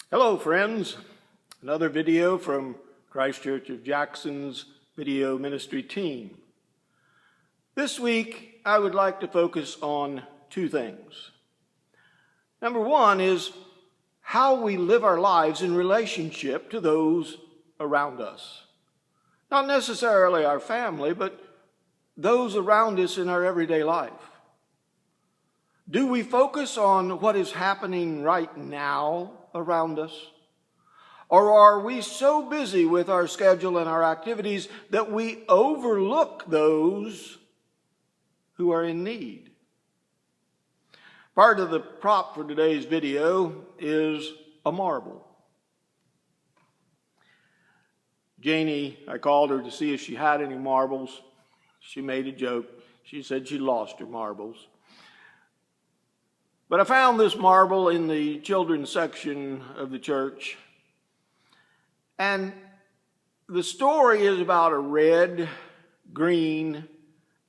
Hello friends, another video from Christ Church of Jackson's video ministry team. This week I would like to focus on two things. Number one is how we live our lives in relationship to those around us. Not necessarily our family, but those around us in our everyday life. Do we focus on what is happening right now around us? Or are we so busy with our schedule and our activities that we overlook those who are in need? Part of the prop for today's video is a marble. Janie, I called her to see if she had any marbles. She made a joke. She said she lost her marbles. But I found this marble in the children's section of the church. And the story is about a red, green,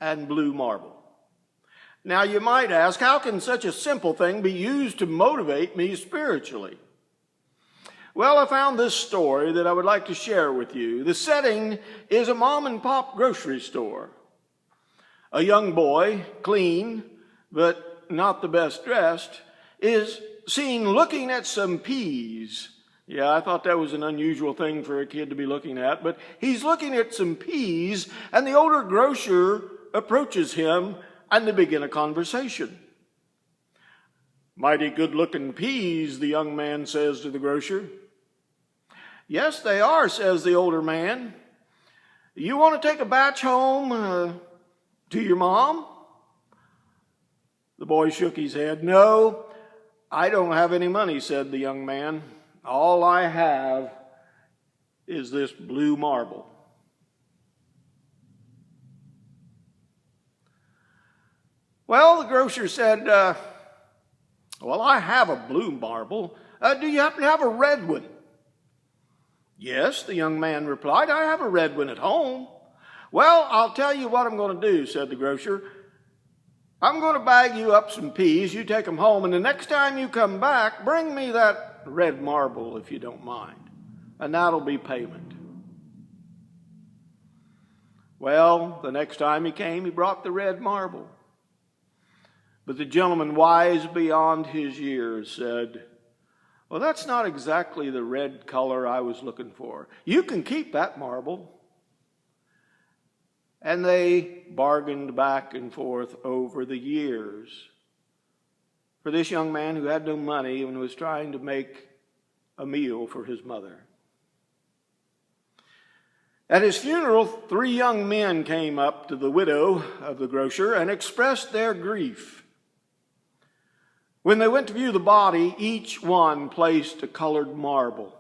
and blue marble. Now you might ask, how can such a simple thing be used to motivate me spiritually? Well, I found this story that I would like to share with you. The setting is a mom and pop grocery store. A young boy, clean, but not the best dressed, is seen looking at some peas. Yeah, I thought that was an unusual thing for a kid to be looking at, but he's looking at some peas, and the older grocer approaches him, and they begin a conversation. "Mighty good-looking peas," the young man says to the grocer. "Yes, they are," says the older man. "You want to take a batch home to your mom?" The boy shook his head. "No, I don't have any money," said the young man. "All I have is this blue marble." Well, the grocer said, "Well, I have a blue marble. Do you happen to have a red one?" "Yes," the young man replied, "I have a red one at home." "Well, I'll tell you what I'm going to do," said the grocer. "I'm going to bag you up some peas, you take them home, and the next time you come back, bring me that red marble if you don't mind, and that'll be payment." Well, the next time he came, he brought the red marble. But the gentleman, wise beyond his years, said, "Well, that's not exactly the red color I was looking for. You can keep that marble." And they bargained back and forth over the years for this young man who had no money and was trying to make a meal for his mother. At his funeral, 3 young men came up to the widow of the grocer and expressed their grief. When they went to view the body, each one placed a colored marble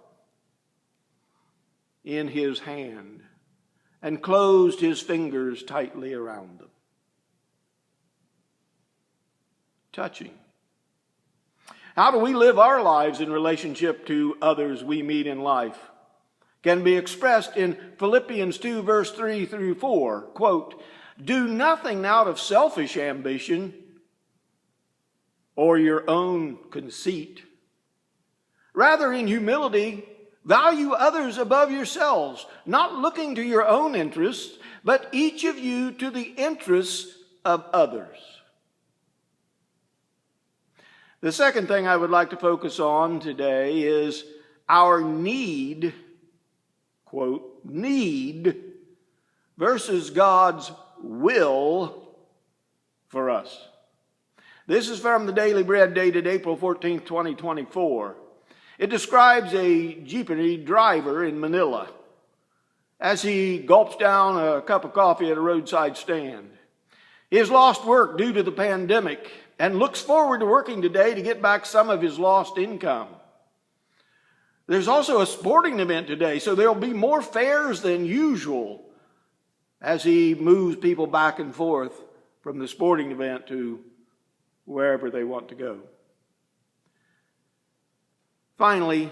in his hand and closed his fingers tightly around them. Touching. How do we live our lives in relationship to others we meet in life? Can be expressed in Philippians 2, verse 3 through 4. Quote, "Do nothing out of selfish ambition or your own conceit. Rather, in humility, value others above yourselves, not looking to your own interests, but each of you to the interests of others." The second thing I would like to focus on today is our need, quote, need versus God's will for us. This is from the Daily Bread dated April 14th, 2024. It describes a jeepney driver in Manila as he gulps down a cup of coffee at a roadside stand. He has lost work due to the pandemic and looks forward to working today to get back some of his lost income. There's also a sporting event today, so there'll be more fares than usual as he moves people back and forth from the sporting event to wherever they want to go. Finally,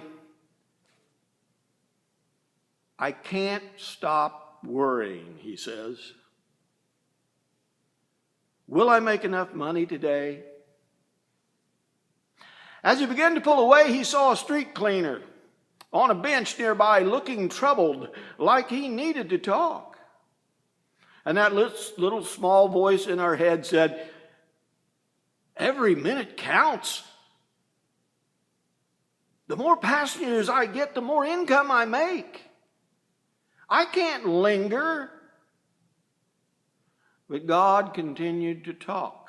"I can't stop worrying," he says. "Will I make enough money today? As he began to pull away, he saw a street cleaner on a bench nearby, looking troubled, like he needed to talk. And that little small voice in our head said, "Every minute counts. The more passengers I get, the more income I make. I can't linger." But God continued to talk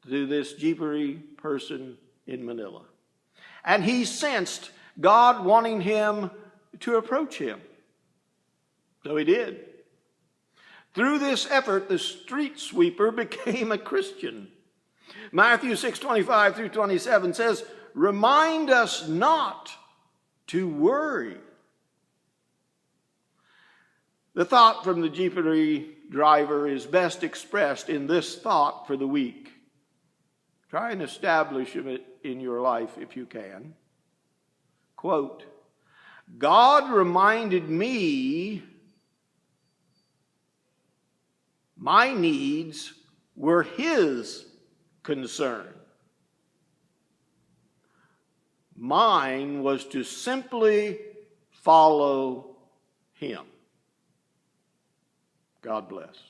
to this jeepery person in Manila. And he sensed God wanting him to approach him. So he did. Through this effort, the street sweeper became a Christian. Matthew 6:25 through 27 says, "Remind us not to worry." The thought from the jeepery driver is best expressed in this thought for the week. Try and establish it in your life if you can. Quote, "God reminded me my needs were His concern. Mine was to simply follow Him." God bless.